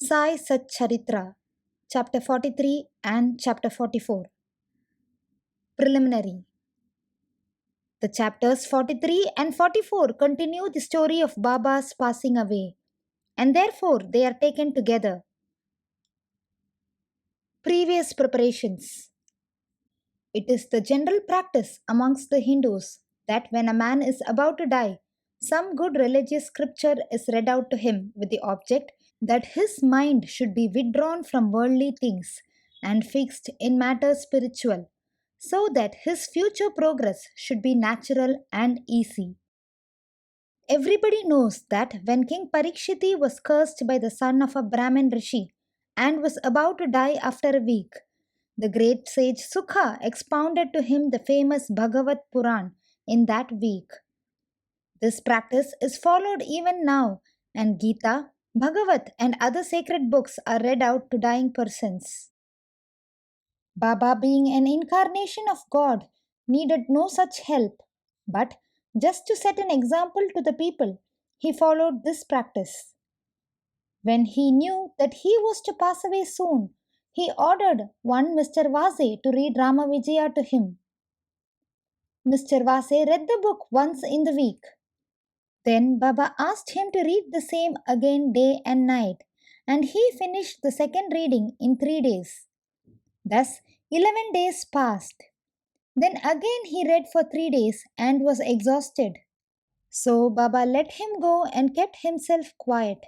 Sai Satcharitra, Chapter 43 and Chapter 44. Preliminary. The chapters 43 and 44 continue the story of Baba's passing away, and therefore they are taken together. Previous preparations. It is the general practice amongst the Hindus that when a man is about to die, some good religious scripture is read out to him with the object that his mind should be withdrawn from worldly things and fixed in matters spiritual, so that his future progress should be natural and easy. Everybody knows that when King Parikshiti was cursed by the son of a Brahmin rishi and was about to die after a week, the great sage Sukha expounded to him the famous Bhagavat Puran in that week. This practice is followed even now, and Gita, Bhagavat, and other sacred books are read out to dying persons. Baba, being an incarnation of God, needed no such help, but just to set an example to the people, he followed this practice. When he knew that he was to pass away soon, he ordered one Mr. Vase to read Rama Vijaya to him. Mr. Vase read the book once in the week. Then Baba asked him to read the same again day and night, and he finished the second reading in 3 days. Thus, 11 days passed. Then again he read for 3 days and was exhausted. So Baba let him go and kept himself quiet.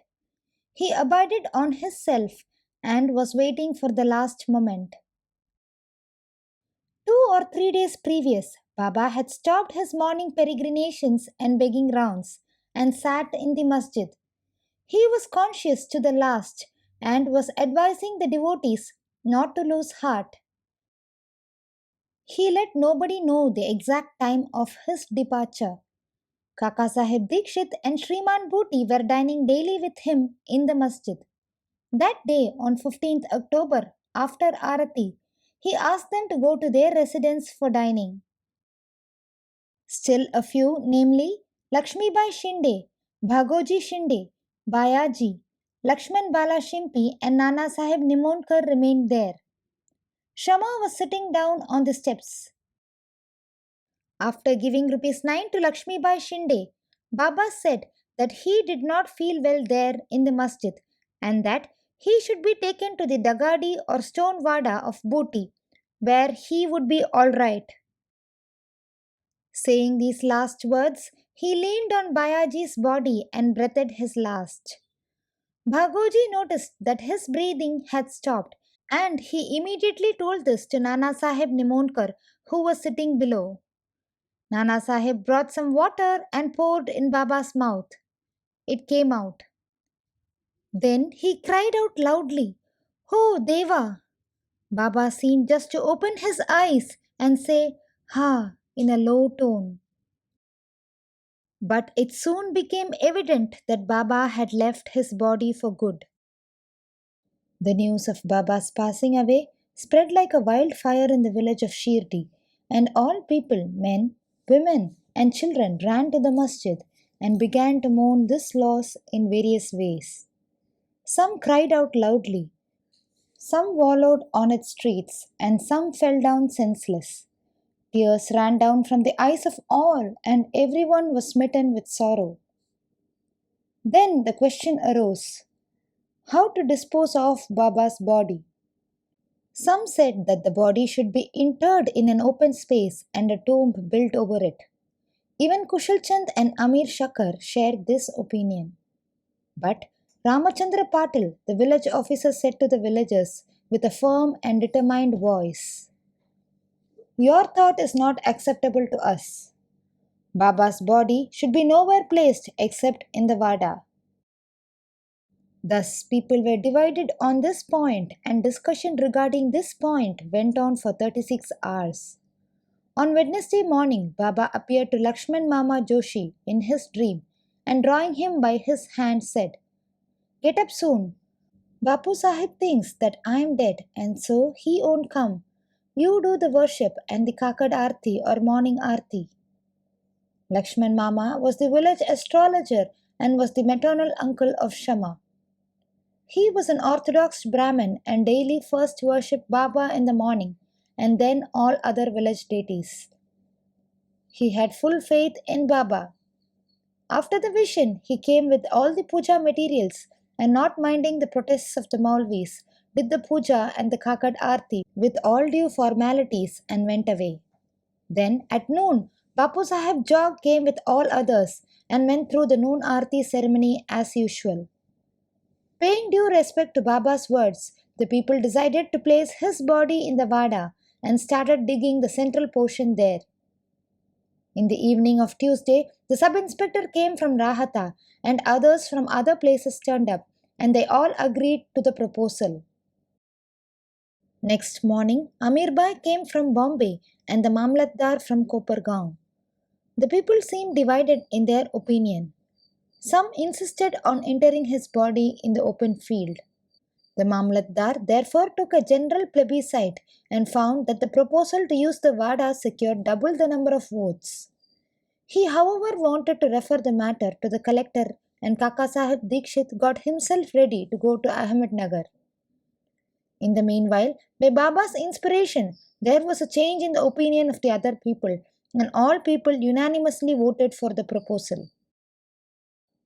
He abided on his self and was waiting for the last moment. 2 or 3 days previous, Baba had stopped his morning peregrinations and begging rounds and sat in the masjid. He was conscious to the last and was advising the devotees not to lose heart. He let nobody know the exact time of his departure. Kaka Sahib Dikshit and Shriman Bhuti were dining daily with him in the masjid. That day, on 15th October, after Arati, he asked them to go to their residence for dining. Still a few, namely Lakshmibai Shinde, Bhagoji Shinde, Bayaji, Lakshman Bala Shimpi, and Nana Sahib Nimondkar remained there. Shama was sitting down on the steps. After giving ₹9 to Lakshmibai Shinde, Baba said that he did not feel well there in the masjid and that he should be taken to the Dagadi or stone vada of Booty, where he would be all right. Saying these last words, he leaned on Bayaji's body and breathed his last. Bhagoji noticed that his breathing had stopped, and he immediately told this to Nana Sahib Nimondkar, who was sitting below. Nana Sahib brought some water and poured in Baba's mouth. It came out. Then he cried out loudly, "Oh Deva!" Baba seemed just to open his eyes and say, "Ha," in a low tone. But it soon became evident that Baba had left his body for good. The news of Baba's passing away spread like a wildfire in the village of Shirdi, and all people, men, women, and children ran to the masjid and began to mourn this loss in various ways. Some cried out loudly, some wallowed on its streets, and some fell down senseless. Tears ran down from the eyes of all, and everyone was smitten with sorrow. Then the question arose, how to dispose of Baba's body? Some said that the body should be interred in an open space and a tomb built over it. Even Kushalchand and Amir Shakar shared this opinion. But Ramachandra Patil, the village officer, said to the villagers with a firm and determined voice, "Your thought is not acceptable to us. Baba's body should be nowhere placed except in the Vada." Thus, people were divided on this point, and discussion regarding this point went on for 36 hours. On Wednesday morning, Baba appeared to Lakshman Mama Joshi in his dream and drawing him by his hand said, "Get up soon. Bapu Sahib thinks that I am dead and so he won't come. You do the worship and the Kakad Aarti or morning Aarti." Lakshman Mama was the village astrologer and was the maternal uncle of Shama. He was an orthodox Brahmin and daily first worshipped Baba in the morning and then all other village deities. He had full faith in Baba. After the vision, he came with all the puja materials and, not minding the protests of the Maulvis, did the puja and the Kakad Aarti with all due formalities and went away. Then at noon, Bapu Sahib Jog came with all others and went through the noon Aarti ceremony as usual. Paying due respect to Baba's words, the people decided to place his body in the Vada and started digging the central portion there. In the evening of Tuesday, the sub-inspector came from Rahata and others from other places turned up, and they all agreed to the proposal. Next morning, Amir Bhai came from Bombay and the Mamlatdar from Kopargaon. The people seemed divided in their opinion. Some insisted on interring his body in the open field. The Mamlatdar therefore took a general plebiscite and found that the proposal to use the Vada secured double the number of votes. He, however, wanted to refer the matter to the collector, and Kaka Sahib Dikshit got himself ready to go to Ahmednagar. In the meanwhile, by Baba's inspiration, there was a change in the opinion of the other people, and all people unanimously voted for the proposal.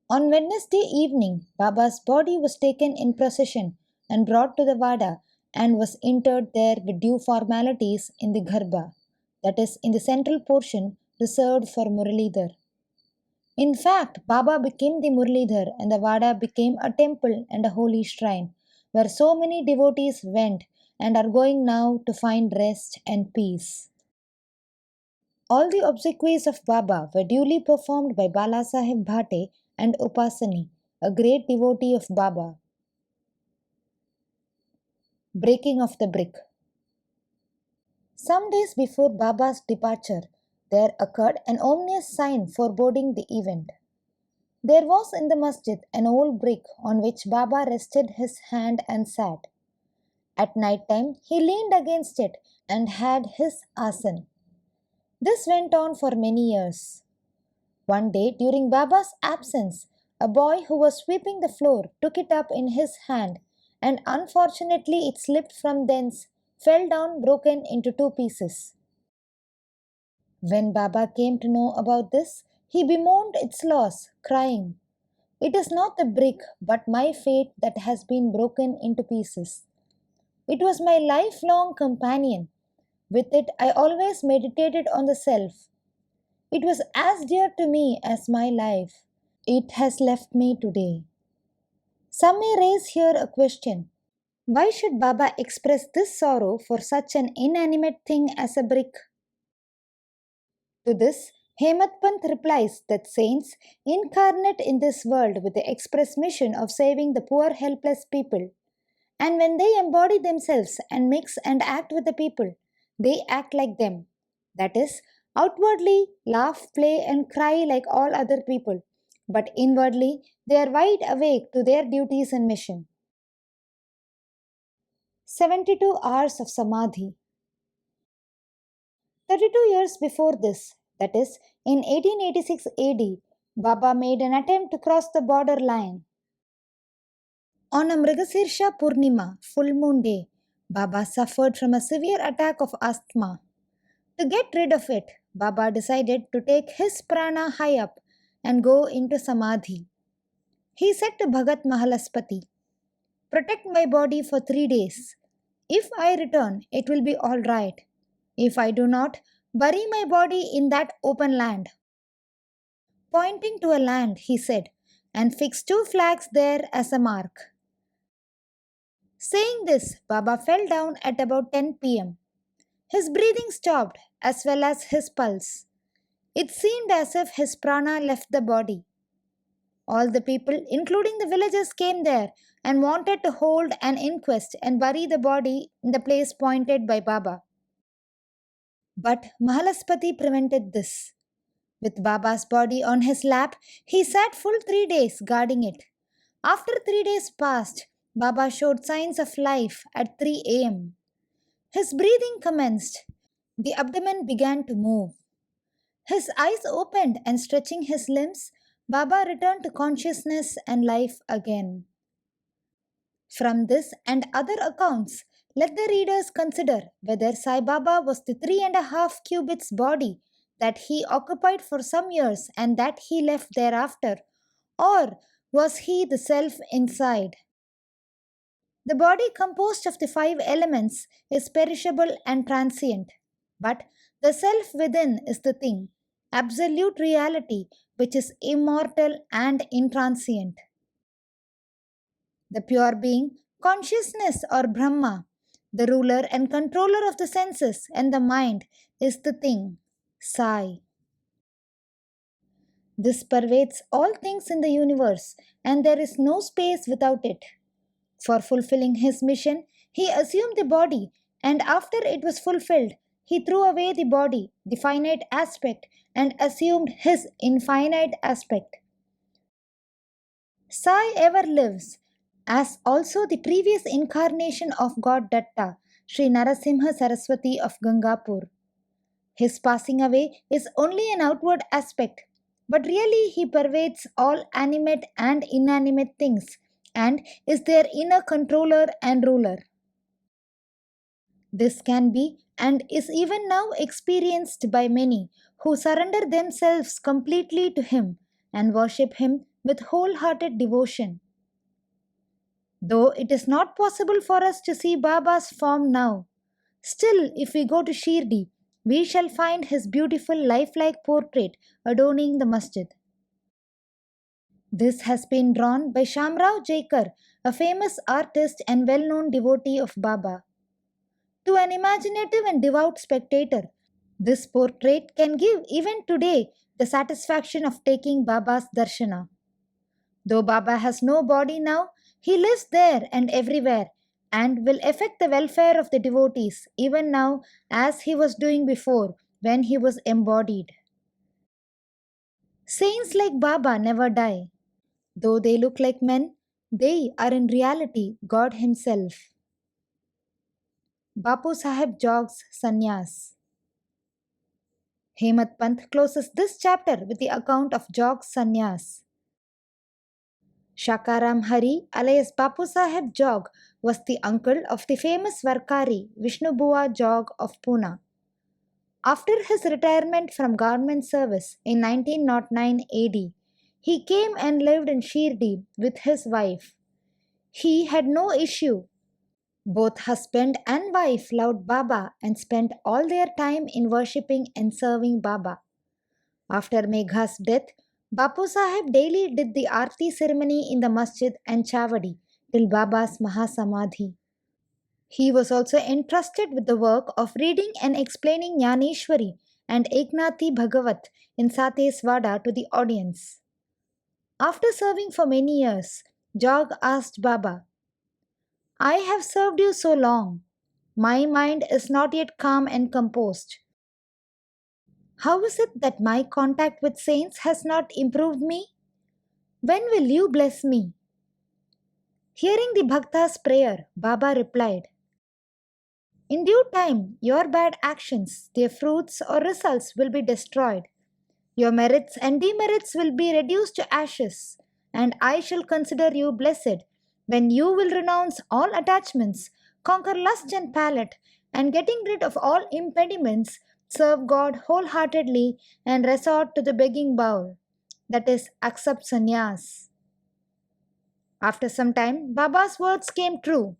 On Wednesday evening, Baba's body was taken in procession and brought to the Vada and was interred there with due formalities in the Garbha, that is, in the central portion reserved for Muralidhar. In fact, Baba became the Muralidhar and the Vada became a temple and a holy shrine where so many devotees went and are going now to find rest and peace. All the obsequies of Baba were duly performed by Bala Sahib Bhate and Upasani, a great devotee of Baba. Breaking of the brick. Some days before Baba's departure, there occurred an ominous sign foreboding the event. There was in the masjid an old brick on which Baba rested his hand and sat. At night time, he leaned against it and had his asan. This went on for many years. One day, during Baba's absence, a boy who was sweeping the floor took it up in his hand, and unfortunately it slipped from thence, fell down broken into two pieces. When Baba came to know about this, he bemoaned its loss, crying, "It is not the brick, but my fate that has been broken into pieces. It was my lifelong companion. With it I always meditated on the self. It was as dear to me as my life. It has left me today." Some may raise here a question. Why should Baba express this sorrow for such an inanimate thing as a brick? To this, Hemadpant replies that saints incarnate in this world with the express mission of saving the poor helpless people. And when they embody themselves and mix and act with the people, they act like them. That is, outwardly laugh, play, and cry like all other people, but inwardly they are wide awake to their duties and mission. 72 hours of Samadhi. 32 years before this, that is, in 1886 AD, Baba made an attempt to cross the border line. On a Mrigasirsha Purnima, full moon day, Baba suffered from a severe attack of asthma. To get rid of it, Baba decided to take his prana high up and go into Samadhi. He said to Bhagat Mahalaspati, "Protect my body for 3 days. If I return, it will be all right. If I do not, bury my body in that open land." Pointing to a land, he said, "and fix 2 flags there as a mark." Saying this, Baba fell down at about 10 p.m. His breathing stopped as well as his pulse. It seemed as if his prana left the body. All the people, including the villagers, came there and wanted to hold an inquest and bury the body in the place pointed by Baba. But Mahalaspati prevented this. With Baba's body on his lap, he sat full 3 days guarding it. After 3 days passed, Baba showed signs of life at 3 a.m. His breathing commenced. The abdomen began to move. His eyes opened and stretching his limbs, Baba returned to consciousness and life again. From this and other accounts, let the readers consider whether Sai Baba was the 3.5 cubits body that he occupied for some years and that he left thereafter, or was he the self inside? The body composed of the five elements is perishable and transient, but the self within is the thing, absolute reality, which is immortal and intransient. The pure being, consciousness or Brahma, the ruler and controller of the senses and the mind, is the thing, Sai. This pervades all things in the universe, and there is no space without it. For fulfilling his mission, he assumed the body, and after it was fulfilled, he threw away the body, the finite aspect, and assumed his infinite aspect. Sai ever lives, as also the previous incarnation of God Datta, Sri Narasimha Saraswati of Gangapur. His passing away is only an outward aspect, but really he pervades all animate and inanimate things and is their inner controller and ruler. This can be and is even now experienced by many who surrender themselves completely to him and worship him with wholehearted devotion. Though it is not possible for us to see Baba's form now, still, if we go to Shirdi, we shall find his beautiful lifelike portrait adorning the masjid. This has been drawn by Shamrao Jaikar, a famous artist and well-known devotee of Baba. To an imaginative and devout spectator, this portrait can give even today the satisfaction of taking Baba's darshana. Though Baba has no body now, he lives there and everywhere and will affect the welfare of the devotees even now as he was doing before when he was embodied. Saints like Baba never die. Though they look like men, they are in reality God Himself. Bapu Sahib jogs sannyas. Hemadpant closes this chapter with the account of Jog's sannyas. Shakaram Hari, alias Bapu Sahib Jog, was the uncle of the famous Varkari Vishnu Bua Jog of Pune. After his retirement from government service in 1909 AD, he came and lived in Shirdi with his wife. He had no issue. Both husband and wife loved Baba and spent all their time in worshipping and serving Baba. After Megha's death, Bapu Sahib daily did the Aarti ceremony in the masjid and Chavadi till Baba's Mahasamadhi. He was also entrusted with the work of reading and explaining Jnaneshwari and Eknathi Bhagavat in Sateswada to the audience. After serving for many years, Jog asked Baba, "I have served you so long. My mind is not yet calm and composed. How is it that my contact with saints has not improved me? When will you bless me?" Hearing the Bhakta's prayer, Baba replied, "In due time, your bad actions, their fruits or results will be destroyed. Your merits and demerits will be reduced to ashes, and I shall consider you blessed when you will renounce all attachments, conquer lust and palate, and getting rid of all impediments, serve God wholeheartedly and resort to the begging bowl, that is, accept sannyas." After some time, Baba's words came true.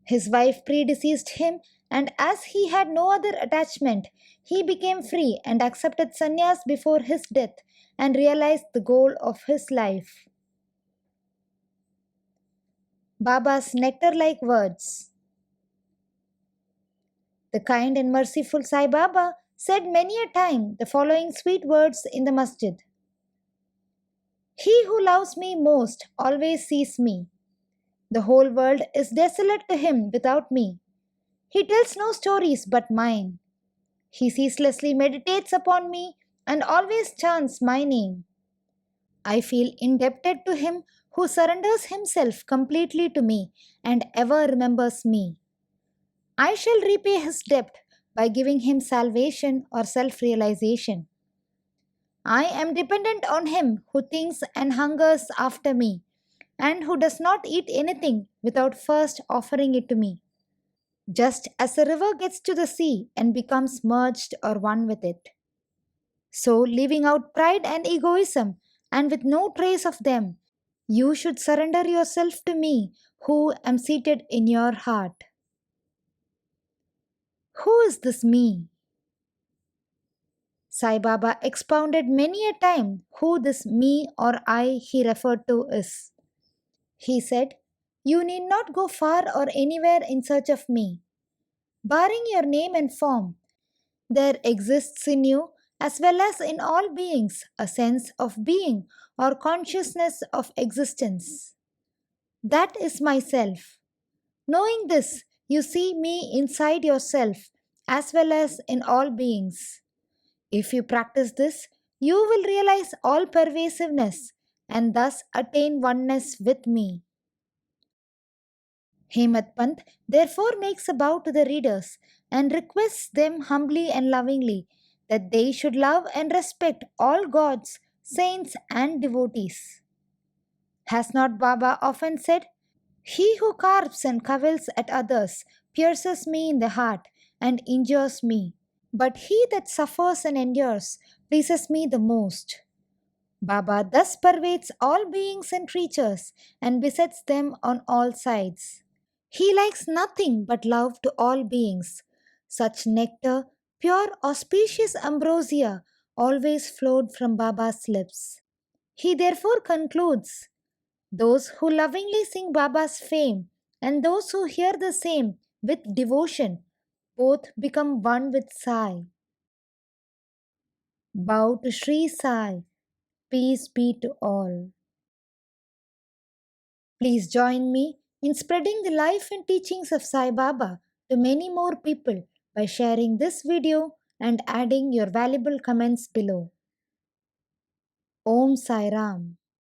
His wife predeceased him, and as he had no other attachment, he became free and accepted sannyas before his death and realized the goal of his life. Baba's nectar-like words. The kind and merciful Sai Baba said many a time the following sweet words in the masjid. "He who loves me most always sees me. The whole world is desolate to him without me. He tells no stories but mine. He ceaselessly meditates upon me and always chants my name. I feel indebted to him who surrenders himself completely to me and ever remembers me. I shall repay his debt by giving him salvation or self-realization. I am dependent on him who thinks and hungers after me, and who does not eat anything without first offering it to me. Just as a river gets to the sea and becomes merged or one with it. So, leaving out pride and egoism, and with no trace of them, you should surrender yourself to me, who am seated in your heart. Who is this me? Sai Baba expounded many a time who this me or I he referred to is. He said, "You need not go far or anywhere in search of me. Barring your name and form, there exists in you, as well as in all beings, a sense of being or consciousness of existence. That is myself. Knowing this, you see me inside yourself, as well as in all beings. If you practice this, you will realize all pervasiveness and thus attain oneness with me." Hemadpant therefore makes a bow to the readers and requests them humbly and lovingly that they should love and respect all gods, saints, and devotees. Has not Baba often said, "He who carps and cavils at others pierces me in the heart and injures me, but he that suffers and endures pleases me the most." Baba thus pervades all beings and creatures and besets them on all sides. He likes nothing but love to all beings. Such nectar, pure auspicious ambrosia, always flowed from Baba's lips. He therefore concludes, "Those who lovingly sing Baba's fame and those who hear the same with devotion, both become one with Sai." Bow to Sri Sai. Peace be to all. Please join me in spreading the life and teachings of Sai Baba to many more people by sharing this video and adding your valuable comments below. Om Sai Ram.